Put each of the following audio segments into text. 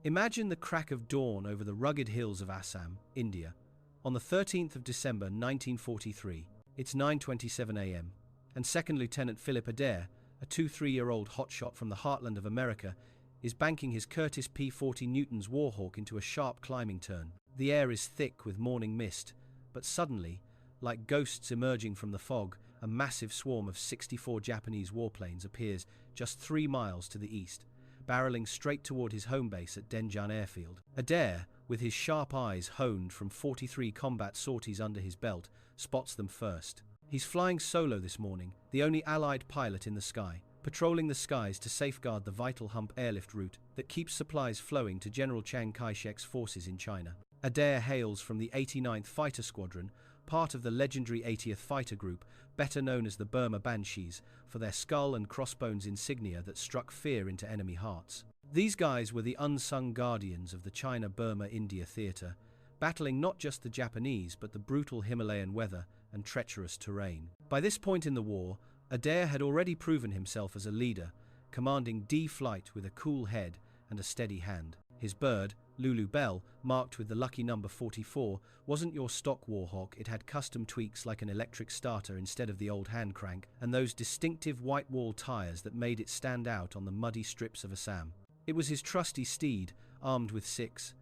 Imagine the crack of dawn over the rugged hills of Assam, India. On the 13th of December 1943, it's 9:27 a.m., and Second Lieutenant Philip Adair, a 23-year-old hotshot from the heartland of America, is banking his Curtiss P-40 Newton's Warhawk into a sharp climbing turn. The air is thick with morning mist, but suddenly, like ghosts emerging from the fog, a massive swarm of 64 Japanese warplanes appears just 3 miles to the east, barreling straight toward his home base at Denjan Airfield. Adair, with his sharp eyes honed from 43 combat sorties under his belt, spots them first. He's flying solo this morning, the only Allied pilot in the sky, patrolling the skies to safeguard the vital Hump airlift route that keeps supplies flowing to General Chiang Kai-shek's forces in China. Adair hails from the 89th Fighter Squadron, part of the legendary 80th Fighter Group, better known as the Burma Banshees, for their skull and crossbones insignia that struck fear into enemy hearts. These guys were the unsung guardians of the China-Burma-India theater, battling not just the Japanese but the brutal Himalayan weather and treacherous terrain. By this point in the war, Adair had already proven himself as a leader, commanding D-flight with a cool head and a steady hand. His bird, Lulu Belle, marked with the lucky number 44, wasn't your stock Warhawk. It had custom tweaks like an electric starter instead of the old hand crank, and those distinctive white wall tires that made it stand out on the muddy strips of Assam. It was his trusty steed, armed with 6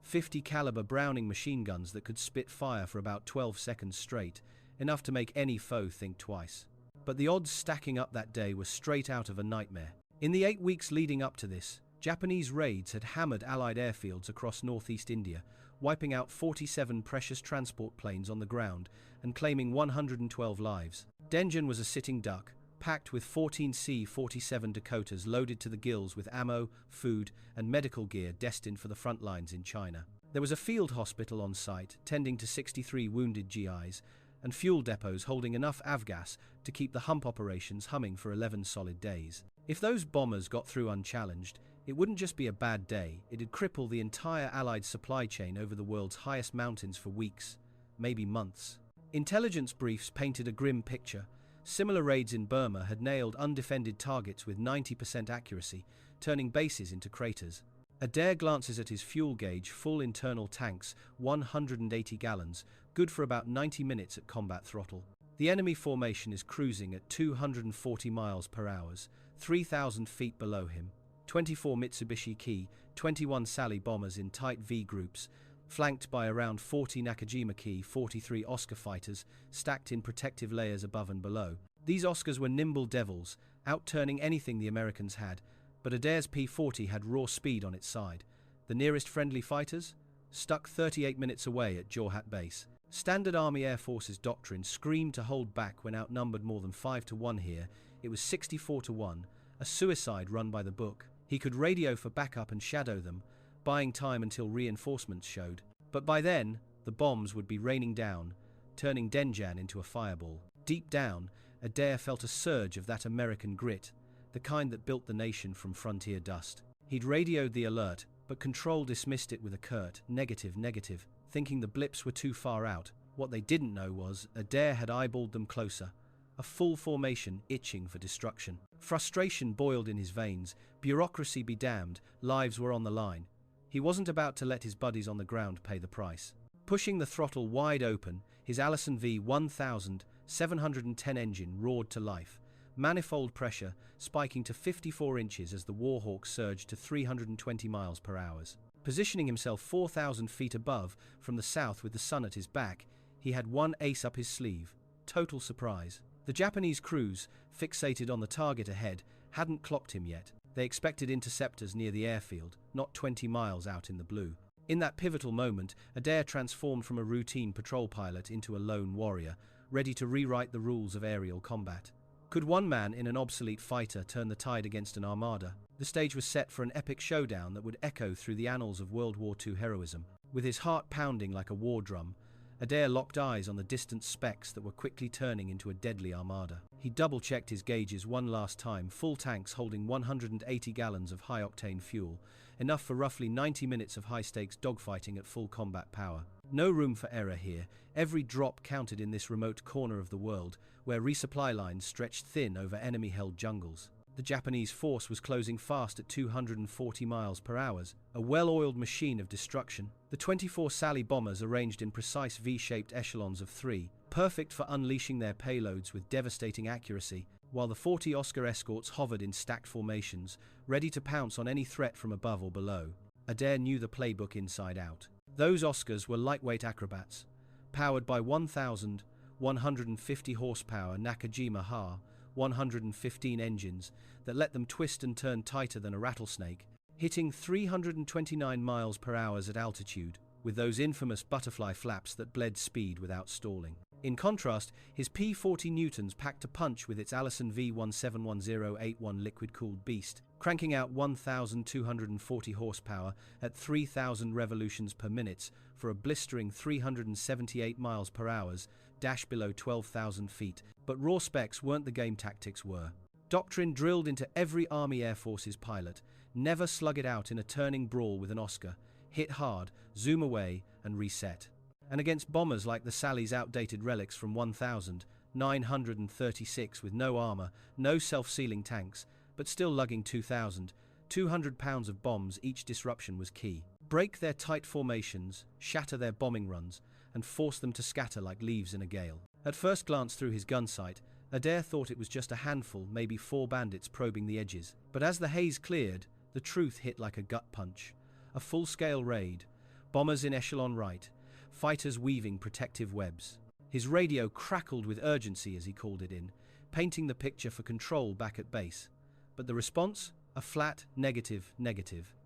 .50 caliber Browning machine guns that could spit fire for about 12 seconds straight, enough to make any foe think twice. But the odds stacking up that day were straight out of a nightmare. In the 8 weeks leading up to this, Japanese raids had hammered Allied airfields across northeast India, wiping out 47 precious transport planes on the ground and claiming 112 lives. Denjan was a sitting duck, packed with 14 C-47 Dakotas loaded to the gills with ammo, food, and medical gear destined for the front lines in China. There was a field hospital on site, tending to 63 wounded GIs, and fuel depots holding enough avgas to keep the Hump operations humming for 11 solid days. If those bombers got through unchallenged, it wouldn't just be a bad day, it'd cripple the entire Allied supply chain over the world's highest mountains for weeks, maybe months. Intelligence briefs painted a grim picture. Similar raids in Burma had nailed undefended targets with 90% accuracy, turning bases into craters. Adair glances at his fuel gauge, full internal tanks, 180 gallons, good for about 90 minutes at combat throttle. The enemy formation is cruising at 240 miles per hour, 3,000 feet below him. 24 Mitsubishi Ki-21 Sally bombers in tight V groups, flanked by around 40 Nakajima Ki-43 Oscar fighters stacked in protective layers above and below. These Oscars were nimble devils, outturning anything the Americans had, but Adair's P-40 had raw speed on its side. The nearest friendly fighters? Stuck 38 minutes away at Jorhat Base. Standard Army Air Forces doctrine screamed to hold back when outnumbered more than 5-1 here. It was 64-1, a suicide run by the book. He could radio for backup and shadow them, buying time until reinforcements showed. But by then, the bombs would be raining down, turning Denjan into a fireball. Deep down, Adair felt a surge of that American grit, the kind that built the nation from frontier dust. He'd radioed the alert, but Control dismissed it with a curt, negative, thinking the blips were too far out. What they didn't know was, Adair had eyeballed them closer, a full formation itching for destruction. Frustration boiled in his veins, bureaucracy be damned, lives were on the line. He wasn't about to let his buddies on the ground pay the price. Pushing the throttle wide open, his Allison V1710 engine roared to life, manifold pressure spiking to 54 inches as the Warhawk surged to 320 miles per hour. Positioning himself 4,000 feet above from the south with the sun at his back, he had one ace up his sleeve. Total surprise. The Japanese crews, fixated on the target ahead, hadn't clocked him yet. They expected interceptors near the airfield, not 20 miles out in the blue. In that pivotal moment, Adair transformed from a routine patrol pilot into a lone warrior, ready to rewrite the rules of aerial combat. Could one man in an obsolete fighter turn the tide against an armada? The stage was set for an epic showdown that would echo through the annals of World War II heroism. With his heart pounding like a war drum, Adair locked eyes on the distant specks that were quickly turning into a deadly armada. He double-checked his gauges one last time, full tanks holding 180 gallons of high-octane fuel, enough for roughly 90 minutes of high-stakes dogfighting at full combat power. No room for error here. Every drop counted in this remote corner of the world, where resupply lines stretched thin over enemy-held jungles. The Japanese force was closing fast at 240 miles per hour, a well-oiled machine of destruction. The 24 Sally bombers arranged in precise V-shaped echelons of 3, perfect for unleashing their payloads with devastating accuracy, while the 40 Oscar escorts hovered in stacked formations, ready to pounce on any threat from above or below. Adair knew the playbook inside out. Those Oscars were lightweight acrobats, powered by 1,150 horsepower Nakajima Ki-115 engines that let them twist and turn tighter than a rattlesnake, hitting 329 miles per hour at altitude, with those infamous butterfly flaps that bled speed without stalling. In contrast, his P-40 Newtons packed a punch with its Allison V171081 liquid-cooled beast, cranking out 1,240 horsepower at 3,000 revolutions per minute for a blistering 378 miles per hour, dash below 12,000 feet. But raw specs weren't the game tactics were. Doctrine drilled into every Army Air Force's pilot: never slug it out in a turning brawl with an Oscar, hit hard, zoom away, and reset. And against bombers like the Sally's outdated relics from 1936 with no armor, no self-sealing tanks, but still lugging 2,200 pounds of bombs, each disruption was key. Break their tight formations, shatter their bombing runs, and force them to scatter like leaves in a gale. At first glance through his gun sight, Adair thought it was just a handful, maybe 4 bandits probing the edges. But as the haze cleared, the truth hit like a gut punch. A full-scale raid, bombers in echelon right, fighters weaving protective webs. His radio crackled with urgency as he called it in, painting the picture for control back at base. But the response? A flat negative.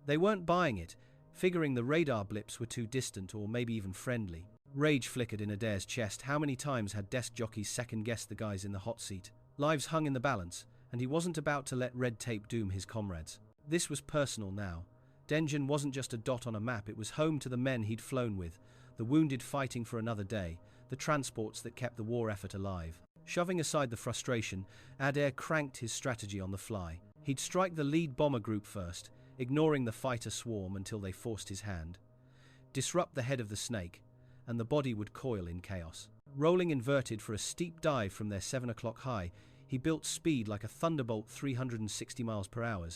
They weren't buying it, figuring the radar blips were too distant or maybe even friendly. Rage flickered in Adair's chest. How many times had desk jockeys second-guessed the guys in the hot seat? Lives hung in the balance, and he wasn't about to let red tape doom his comrades. This was personal now. Dengen wasn't just a dot on a map, it was home to the men he'd flown with, the wounded fighting for another day, the transports that kept the war effort alive. Shoving aside the frustration, Adair cranked his strategy on the fly. He'd strike the lead bomber group first, ignoring the fighter swarm until they forced his hand. Disrupt the head of the snake, and the body would coil in chaos. Rolling inverted for a steep dive from their 7 o'clock high, he built speed like a thunderbolt 360 miles per hour,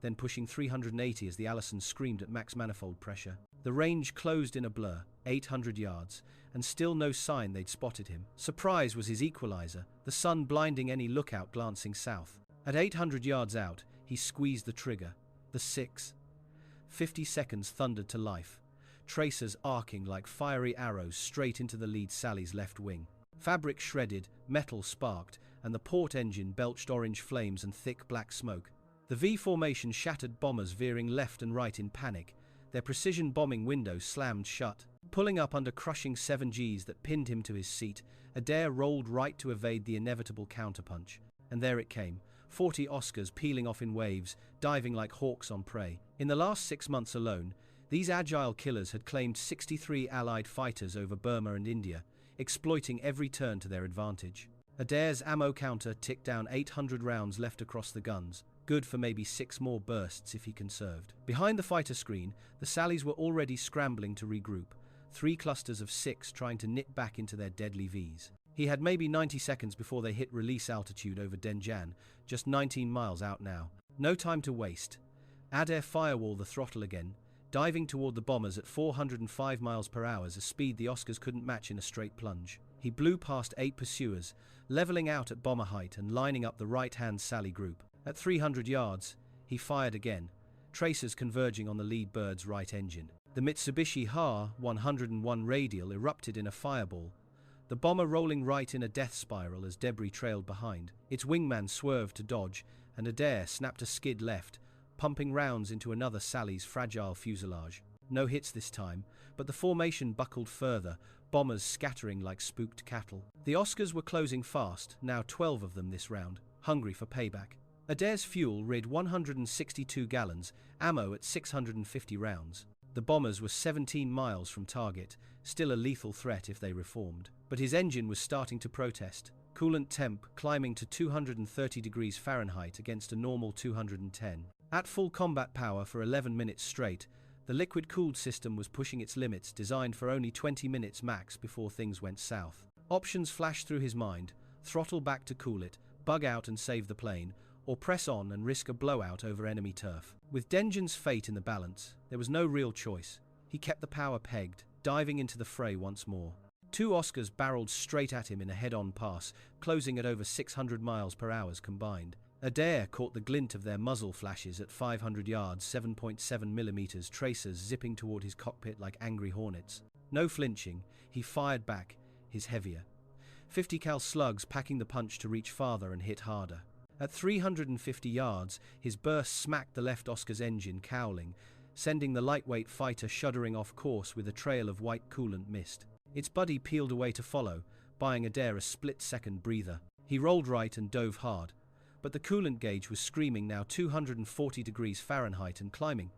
then pushing 380 as the Allison screamed at max manifold pressure. The range closed in a blur, 800 yards, and still no sign they'd spotted him. Surprise was his equalizer, the sun blinding any lookout glancing south. At 800 yards out, he squeezed the trigger. The 50 seconds thundered to life, tracers arcing like fiery arrows straight into the lead Sally's left wing. Fabric shredded, metal sparked, and the port engine belched orange flames and thick black smoke. The V formation shattered bombers veering left and right in panic, their precision bombing windows slammed shut. Pulling up under crushing 7Gs that pinned him to his seat, Adair rolled right to evade the inevitable counterpunch. And there it came, 40 Oscars peeling off in waves, diving like hawks on prey. In the last 6 months alone, these agile killers had claimed 63 Allied fighters over Burma and India, exploiting every turn to their advantage. Adair's ammo counter ticked down 800 rounds left across the guns, good for maybe 6 more bursts if he conserved. Behind the fighter screen, the Sallies were already scrambling to regroup, 3 clusters of 6 trying to knit back into their deadly Vs. He had maybe 90 seconds before they hit release altitude over Denjan, just 19 miles out now. No time to waste. Adair firewalled the throttle again, diving toward the bombers at 405 miles per hour, a speed the Oscars couldn't match in a straight plunge. He blew past 8 pursuers, leveling out at bomber height and lining up the right-hand Sally group. At 300 yards, he fired again, tracers converging on the lead bird's right engine. The Mitsubishi Ki-101 radial erupted in a fireball, the bomber rolling right in a death spiral as debris trailed behind. Its wingman swerved to dodge, and Adair snapped a skid left, pumping rounds into another Sally's fragile fuselage. No hits this time, but the formation buckled further, bombers scattering like spooked cattle. The Oscars were closing fast, now 12 of them this round, hungry for payback. Adair's fuel rid 162 gallons, ammo at 650 rounds. The bombers were 17 miles from target, still a lethal threat if they reformed. But his engine was starting to protest, coolant temp climbing to 230 degrees Fahrenheit against a normal 210. At full combat power for 11 minutes straight, the liquid-cooled system was pushing its limits, designed for only 20 minutes max before things went south. Options flashed through his mind: throttle back to cool it, bug out and save the plane, or press on and risk a blowout over enemy turf. With Dengen's fate in the balance, there was no real choice. He kept the power pegged, diving into the fray once more. Two Oscars barreled straight at him in a head-on pass, closing at over 600 miles per hour combined. Adair caught the glint of their muzzle flashes at 500 yards, 7.7 millimeters, tracers zipping toward his cockpit like angry hornets. No flinching, he fired back, his heavier 50 cal slugs packing the punch to reach farther and hit harder. At 350 yards, his burst smacked the left Oscar's engine, cowling, sending the lightweight fighter shuddering off course with a trail of white coolant mist. Its buddy peeled away to follow, buying Adair a split-second breather. He rolled right and dove hard, but the coolant gauge was screaming, now 240 degrees Fahrenheit and climbing,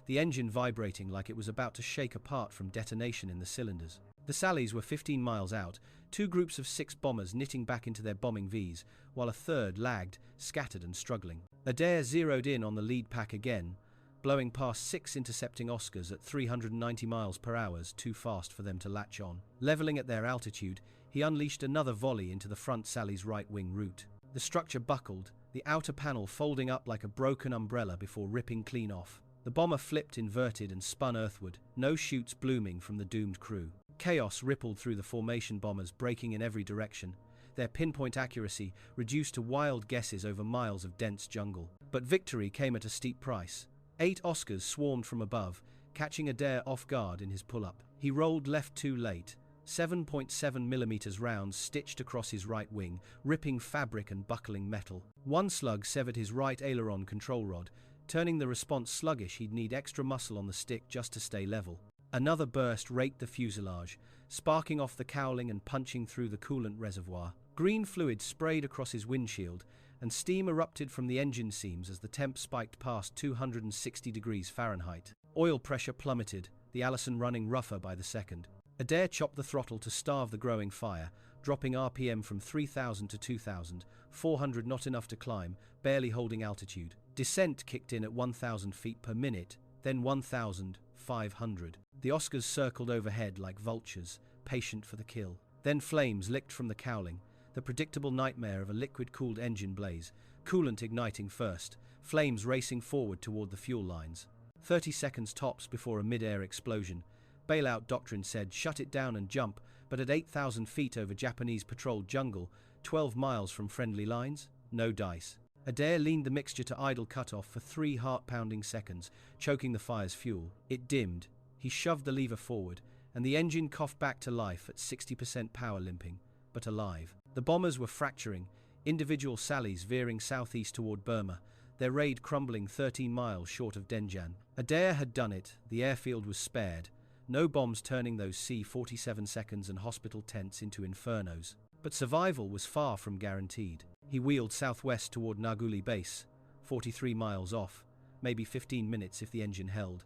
the engine vibrating like it was about to shake apart from detonation in the cylinders. The Sallies were 15 miles out, two groups of 6 bombers knitting back into their bombing Vs, while a third lagged, scattered and struggling. Adair zeroed in on the lead pack again, blowing past 6 intercepting Oscars at 390 miles per hour, too fast for them to latch on. Leveling at their altitude, he unleashed another volley into the front Sally's right wing root. The structure buckled, the outer panel folding up like a broken umbrella before ripping clean off. The bomber flipped inverted and spun earthward, no chutes blooming from the doomed crew. Chaos rippled through the formation bombers, breaking in every direction, their pinpoint accuracy reduced to wild guesses over miles of dense jungle. But victory came at a steep price. 8 Oscars swarmed from above, catching Adair off guard in his pull-up. He rolled left too late, 7.7 millimeters rounds stitched across his right wing, ripping fabric and buckling metal. One slug severed his right aileron control rod, turning the response sluggish. He'd need extra muscle on the stick just to stay level. Another burst raked the fuselage, sparking off the cowling and punching through the coolant reservoir. Green fluid sprayed across his windshield, and steam erupted from the engine seams as the temp spiked past 260 degrees Fahrenheit. Oil pressure plummeted, the Allison running rougher by the second. Adair chopped the throttle to starve the growing fire, dropping RPM from 3,000 to 2,400, not enough to climb, barely holding altitude. Descent kicked in at 1,000 feet per minute, then 1,500. The Oscars circled overhead like vultures, patient for the kill. Then flames licked from the cowling, the predictable nightmare of a liquid-cooled engine blaze, coolant igniting first, flames racing forward toward the fuel lines. 30 seconds tops before a mid-air explosion. Bailout doctrine said shut it down and jump, but at 8,000 feet over Japanese-patrolled jungle, 12 miles from friendly lines, no dice. Adair leaned the mixture to idle cutoff for 3 heart-pounding seconds, choking the fire's fuel. It dimmed. He shoved the lever forward, and the engine coughed back to life at 60% power, limping, but alive. The bombers were fracturing, individual Sallies veering southeast toward Burma, their raid crumbling 13 miles short of Denjan. Adair had done it. The airfield was spared. No bombs turning those C-47 seconds and hospital tents into infernos. But survival was far from guaranteed. He wheeled southwest toward Naguli Base, 43 miles off, maybe 15 minutes if the engine held.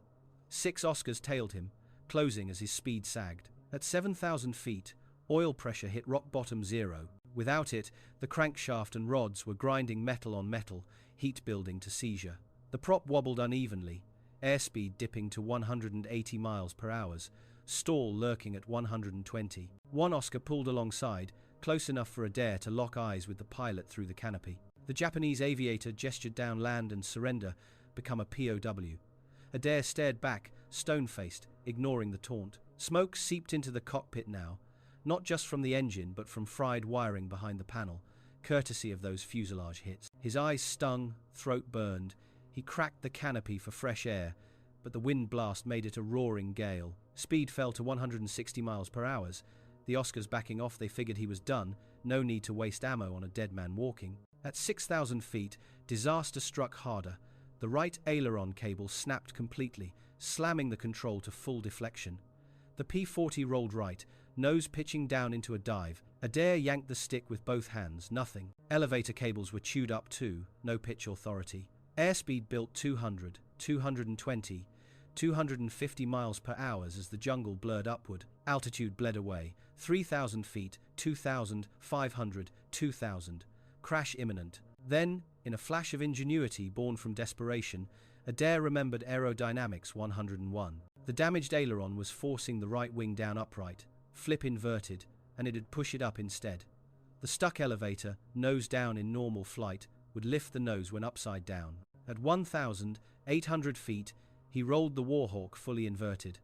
6 Oscars tailed him, closing as his speed sagged. At 7,000 feet, oil pressure hit rock bottom zero. Without it, the crankshaft and rods were grinding metal on metal, heat building to seizure. The prop wobbled unevenly, airspeed dipping to 180 miles per hour, stall lurking at 120. One Oscar pulled alongside, close enough for Adair to lock eyes with the pilot through the canopy. The Japanese aviator gestured down land and surrender, become a POW. Adair stared back, stone-faced, ignoring the taunt. Smoke seeped into the cockpit now, not just from the engine but from fried wiring behind the panel, courtesy of those fuselage hits. His eyes stung, throat burned. He cracked the canopy for fresh air, but the wind blast made it a roaring gale. Speed fell to 160 miles per hour. The Oscars backing off, they figured he was done, no need to waste ammo on a dead man walking. At 6,000 feet, disaster struck harder. The right aileron cable snapped completely, slamming the control to full deflection. The P-40 rolled right, nose pitching down into a dive. Adair yanked the stick with both hands, nothing. Elevator cables were chewed up too, no pitch authority. Airspeed built 200, 220, 250 miles per hour as the jungle blurred upward. Altitude bled away. 3,000 feet, 2,500, 2,000. Crash imminent. Then, in a flash of ingenuity born from desperation, Adair remembered aerodynamics 101. The damaged aileron was forcing the right wing down upright, flip inverted, and it'd push it up instead. The stuck elevator, nose down in normal flight, would lift the nose when upside down. At 1,800 feet, he rolled the Warhawk fully inverted.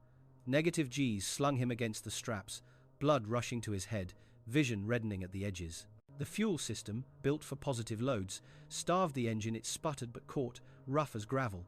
Negative G's slung him against the straps, blood rushing to his head, vision reddening at the edges. The fuel system, built for positive loads, starved the engine. It sputtered but caught, rough as gravel.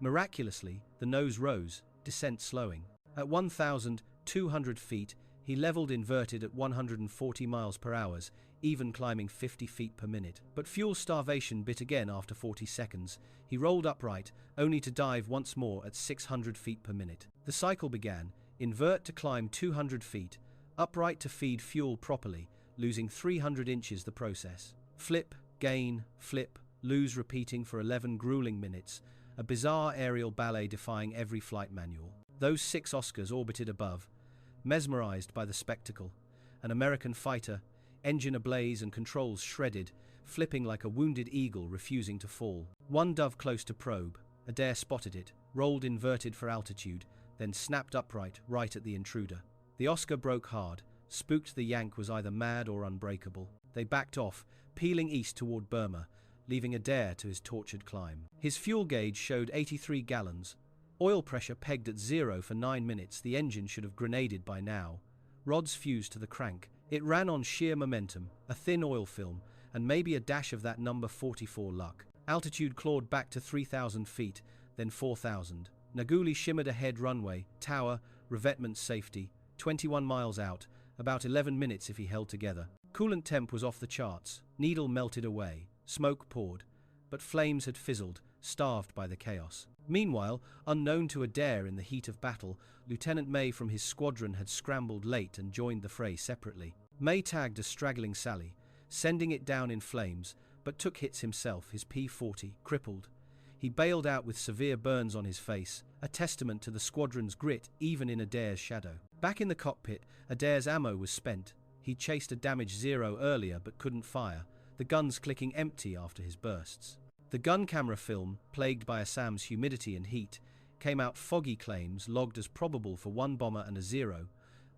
Miraculously, the nose rose, descent slowing. At 1,200 feet, he leveled inverted at 140 miles per hour, even climbing 50 feet per minute. But fuel starvation bit again after 40 seconds. He rolled upright, only to dive once more at 600 feet per minute. The cycle began, invert to climb 200 feet, upright to feed fuel properly, losing 300 inches the process. Flip, gain, flip, lose repeating for 11 grueling minutes, a bizarre aerial ballet defying every flight manual. Those 6 Oscars orbited above, mesmerized by the spectacle. An American fighter, engine ablaze and controls shredded, flipping like a wounded eagle refusing to fall. One dove close to probe, Adair spotted it, rolled inverted for altitude, then snapped upright right at the intruder. The Oscar broke hard, spooked the Yank was either mad or unbreakable. They backed off, peeling east toward Burma, leaving Adair to his tortured climb. His fuel gauge showed 83 gallons. Oil pressure pegged at 0 for 9 minutes. The engine should have grenaded by now. Rods fused to the crank. It ran on sheer momentum, a thin oil film, and maybe a dash of that number 44 luck. Altitude clawed back to 3,000 feet, then 4,000. Naguli shimmered ahead runway, tower, revetment safety, 21 miles out, about 11 minutes if he held together. Coolant temp was off the charts. Needle melted away. Smoke poured. But flames had fizzled, starved by the chaos. Meanwhile, unknown to Adair in the heat of battle, Lieutenant May from his squadron had scrambled late and joined the fray separately. May tagged a straggling sally, sending it down in flames, but took hits himself, his P-40, crippled. He bailed out with severe burns on his face, a testament to the squadron's grit even in Adair's shadow. Back in the cockpit, Adair's ammo was spent. He'd chased a damaged Zero earlier but couldn't fire, the guns clicking empty after his bursts. The gun camera film, plagued by Assam's humidity and heat, came out foggy, claims logged as probable for 1 bomber and a Zero,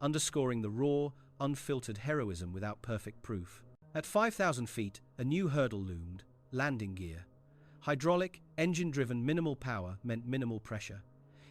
underscoring the raw, unfiltered heroism without perfect proof. At 5,000 feet, a new hurdle loomed: landing gear. Hydraulic, engine-driven, minimal power meant minimal pressure.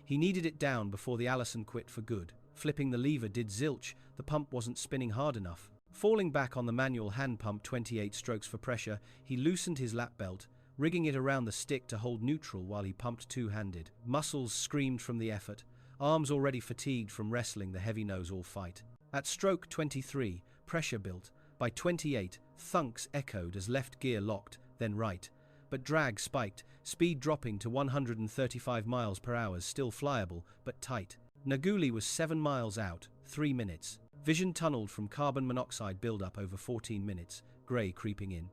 He needed it down before the Allison quit for good. Flipping the lever did zilch, the pump wasn't spinning hard enough. Falling back on the manual hand pump 28 strokes for pressure, he loosened his lap belt, rigging it around the stick to hold neutral while he pumped two-handed. Muscles screamed from the effort, arms already fatigued from wrestling the heavy nose all fight. At stroke 23, pressure built. By 28, thunks echoed as left gear locked, then right. But drag spiked, speed dropping to 135 miles per hour, still flyable, but tight. Naguli was 7 miles out, 3 minutes. Vision tunneled from carbon monoxide buildup over 14 minutes, grey creeping in.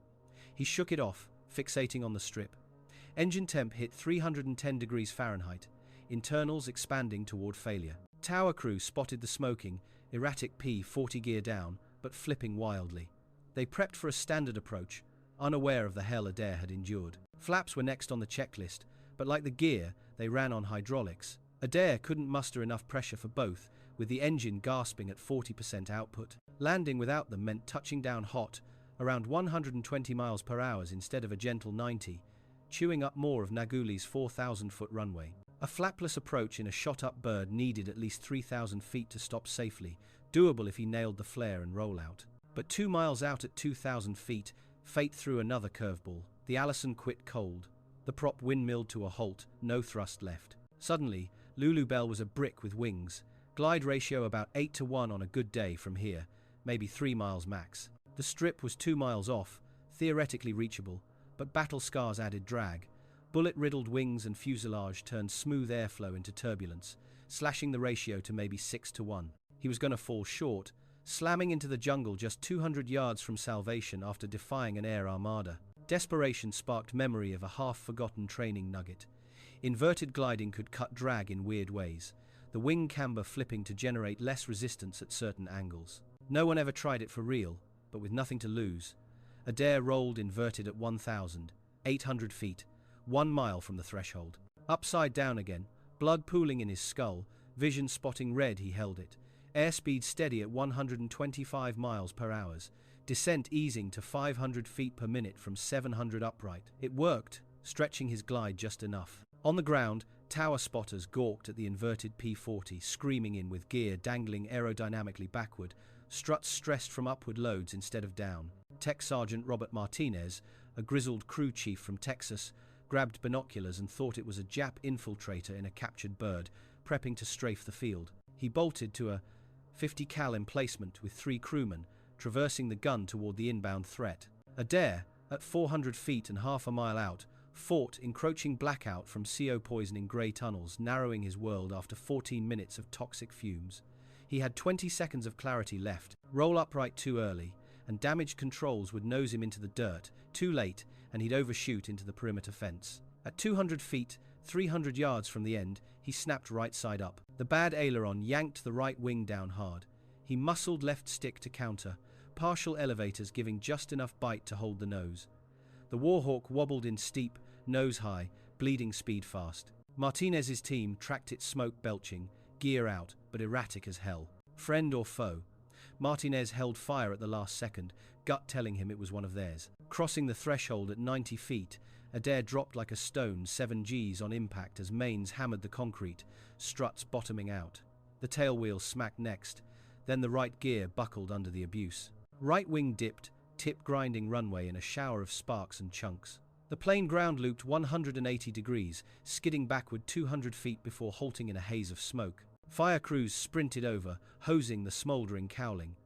He shook it off, fixating on the strip. Engine temp hit 310 degrees Fahrenheit, internals expanding toward failure. Tower crew spotted the smoking, erratic P-40 gear down, but flipping wildly. They prepped for a standard approach, unaware of the hell Adair had endured. Flaps were next on the checklist, but like the gear, they ran on hydraulics. Adair couldn't muster enough pressure for both, with the engine gasping at 40% output. Landing without them meant touching down hot, around 120 miles per hour instead of a gentle 90, chewing up more of Naguli's 4,000-foot runway. A flapless approach in a shot-up bird needed at least 3,000 feet to stop safely, doable if he nailed the flare and rollout. But 2 miles out at 2,000 feet, fate threw another curveball. The Allison quit cold. The prop windmilled to a halt, no thrust left. Suddenly, Lulu Belle was a brick with wings. Glide ratio about 8-to-1 on a good day from here, maybe 3 miles max. The strip was 2 miles off, theoretically reachable, but battle scars added drag. Bullet-riddled wings and fuselage turned smooth airflow into turbulence, slashing the ratio to maybe 6-to-1. He was going to fall short, slamming into the jungle just 200 yards from salvation after defying an air armada. Desperation sparked memory of a half-forgotten training nugget. Inverted gliding could cut drag in weird ways, the wing camber flipping to generate less resistance at certain angles. No one ever tried it for real, but with nothing to lose, Adair rolled inverted at 1,800 feet, 1 mile from the threshold. Upside down again, blood pooling in his skull, vision spotting red, he held it. Airspeed steady at 125 miles per hour, descent easing to 500 feet per minute from 700 upright. It worked, stretching his glide just enough. On the ground, tower spotters gawked at the inverted P-40, screaming in with gear dangling aerodynamically backward, struts stressed from upward loads instead of down. Tech Sergeant Robert Martinez, a grizzled crew chief from Texas, grabbed binoculars and thought it was a Jap infiltrator in a captured bird, prepping to strafe the field. He bolted to a 50 cal emplacement with 3 crewmen, traversing the gun toward the inbound threat. Adair, at 400 feet and half a mile out, fought encroaching blackout from CO poisoning grey tunnels, narrowing his world after 14 minutes of toxic fumes. He had 20 seconds of clarity left, roll upright too early, and damaged controls would nose him into the dirt, too late, and he'd overshoot into the perimeter fence. At 200 feet, 300 yards from the end, he snapped right side up. The bad aileron yanked the right wing down hard. He muscled left stick to counter, partial elevators giving just enough bite to hold the nose. The Warhawk wobbled in steep, nose-high, bleeding speed fast. Martinez's team tracked it smoke-belching, gear out, but erratic as hell. Friend or foe? Martinez held fire at the last second, gut telling him it was one of theirs. Crossing the threshold at 90 feet, Adair dropped like a stone 7 Gs on impact as mains hammered the concrete, struts bottoming out. The tailwheel smacked next, then the right gear buckled under the abuse. Right wing dipped, tip grinding runway in a shower of sparks and chunks. The plane ground looped 180 degrees, skidding backward 200 feet before halting in a haze of smoke. Fire crews sprinted over, hosing the smouldering cowling.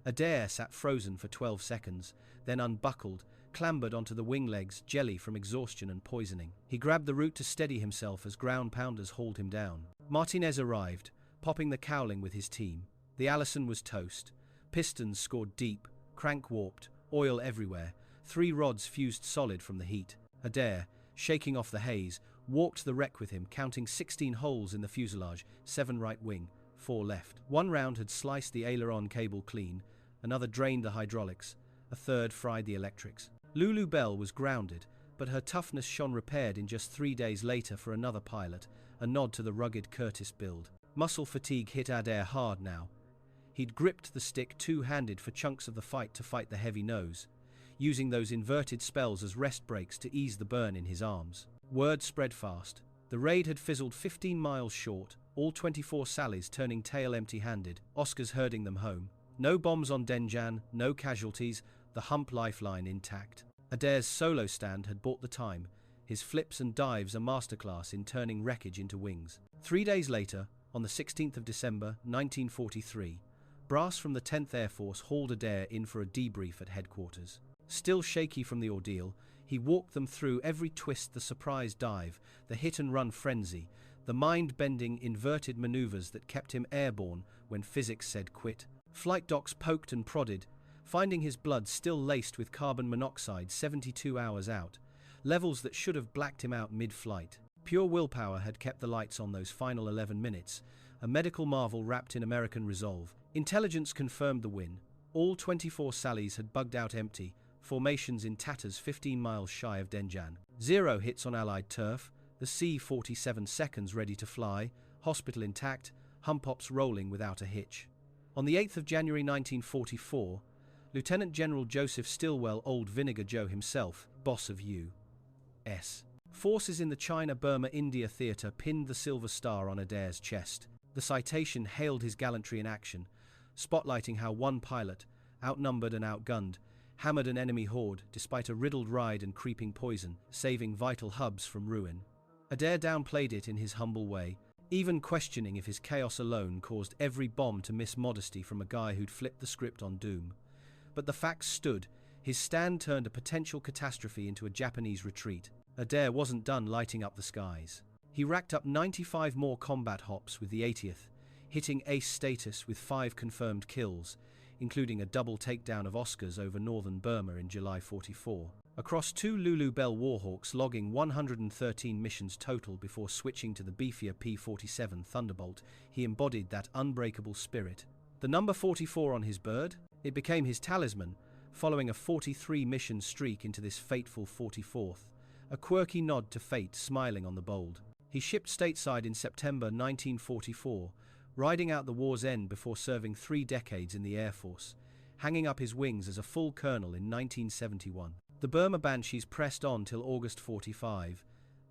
Adair sat frozen for 12 seconds, then unbuckled, clambered onto the wing legs, jelly from exhaustion and poisoning. He grabbed the root to steady himself as ground pounders hauled him down. Martinez arrived, popping the cowling with his team. The Allison was toast. Pistons scored deep, crank warped, oil everywhere. 3 rods fused solid from the heat. Adair, shaking off the haze, walked the wreck with him, counting 16 holes in the fuselage, 7 right wing, 4 left. 1 round had sliced the aileron cable clean, another drained the hydraulics, a third fried the electrics. Lulu Belle was grounded, but her toughness shone repaired in just 3 days later for another pilot, a nod to the rugged Curtiss build. Muscle fatigue hit Adair hard now. He'd gripped the stick two-handed for chunks of the fight to fight the heavy nose, using those inverted spells as rest breaks to ease the burn in his arms. Word spread fast. The raid had fizzled 15 miles short, all 24 Sallies turning tail empty-handed, Oscars herding them home. No bombs on Denjan, no casualties, the Hump lifeline intact. Adair's solo stand had bought the time, his flips and dives a masterclass in turning wreckage into wings. 3 days later, on the 16th of December, 1943, brass from the 10th Air Force hauled Adair in for a debrief at headquarters. Still shaky from the ordeal, he walked them through every twist, the surprise dive, the hit-and-run frenzy, the mind-bending inverted maneuvers that kept him airborne when physics said quit. Flight docs poked and prodded, finding his blood still laced with carbon monoxide 72 hours out, levels that should have blacked him out mid-flight. Pure willpower had kept the lights on those final 11 minutes, a medical marvel wrapped in American resolve. Intelligence confirmed the win. All 24 Sallies had bugged out empty, formations in tatters 15 miles shy of Denjan. 0 hits on Allied turf, the C-47 seconds ready to fly, hospital intact, Hump ops rolling without a hitch. On the 8th of January 1944, Lieutenant General Joseph Stilwell, Old Vinegar Joe himself, boss of U.S. forces in the China-Burma-India theater, pinned the Silver Star on Adair's chest. The citation hailed his gallantry in action, spotlighting how one pilot, outnumbered and outgunned, hammered an enemy horde despite a riddled ride and creeping poison, saving vital hubs from ruin. Adair downplayed it in his humble way, even questioning if his chaos alone caused every bomb to miss modesty from a guy who'd flipped the script on doom. But the facts stood. His stand turned a potential catastrophe into a Japanese retreat. Adair wasn't done lighting up the skies. He racked up 95 more combat hops with the 80th, hitting ace status with 5 confirmed kills, including a double takedown of Oscars over northern Burma in July 44. Across 2 Lulu Belle Warhawks, logging 113 missions total before switching to the beefier P-47 Thunderbolt, he embodied that unbreakable spirit. The number 44 on his bird? It became his talisman, following a 43-mission streak into this fateful 44th, a quirky nod to fate smiling on the bold. He shipped stateside in September 1944, riding out the war's end before serving 3 decades in the Air Force, hanging up his wings as a full colonel in 1971. The Burma Banshees pressed on till August 45,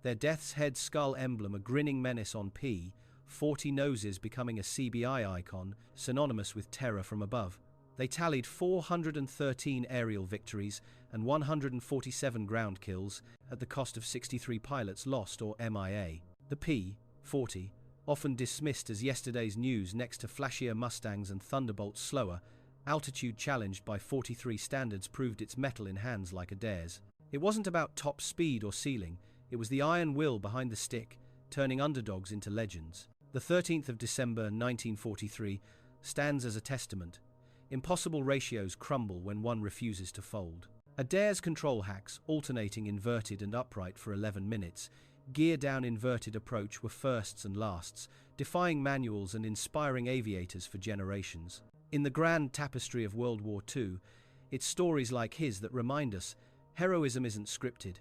their death's head skull emblem a grinning menace on P-40 noses becoming a CBI icon, synonymous with terror from above. They tallied 413 aerial victories and 147 ground kills at the cost of 63 pilots lost or MIA. The P-40, often dismissed as yesterday's news next to flashier Mustangs and Thunderbolts slower, altitude challenged by 43 standards proved its mettle in hands like Adair's. It wasn't about top speed or ceiling, it was the iron will behind the stick, turning underdogs into legends. The 13th of December 1943 stands as a testament. Impossible ratios crumble when one refuses to fold. Adair's control hacks, alternating inverted and upright for 11 minutes, gear-down inverted approach were firsts and lasts, defying manuals and inspiring aviators for generations. In the grand tapestry of World War II, it's stories like his that remind us heroism isn't scripted.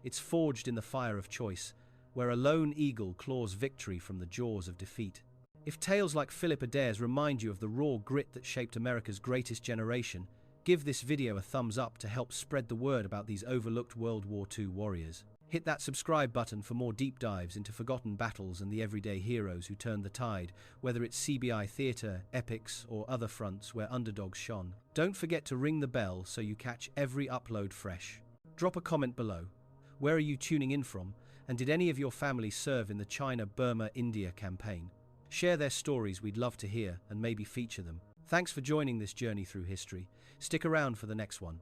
It's forged in the fire of choice, where a lone eagle claws victory from the jaws of defeat. If tales like Philip Adair's remind you of the raw grit that shaped America's greatest generation, give this video a thumbs up to help spread the word about these overlooked World War II warriors. Hit that subscribe button for more deep dives into forgotten battles and the everyday heroes who turned the tide, whether it's CBI theatre, epics, or other fronts where underdogs shone. Don't forget to ring the bell so you catch every upload fresh. Drop a comment below. Where are you tuning in from, and did any of your family serve in the China-Burma-India campaign? Share their stories, we'd love to hear and maybe feature them. Thanks for joining this journey through history. Stick around for the next one.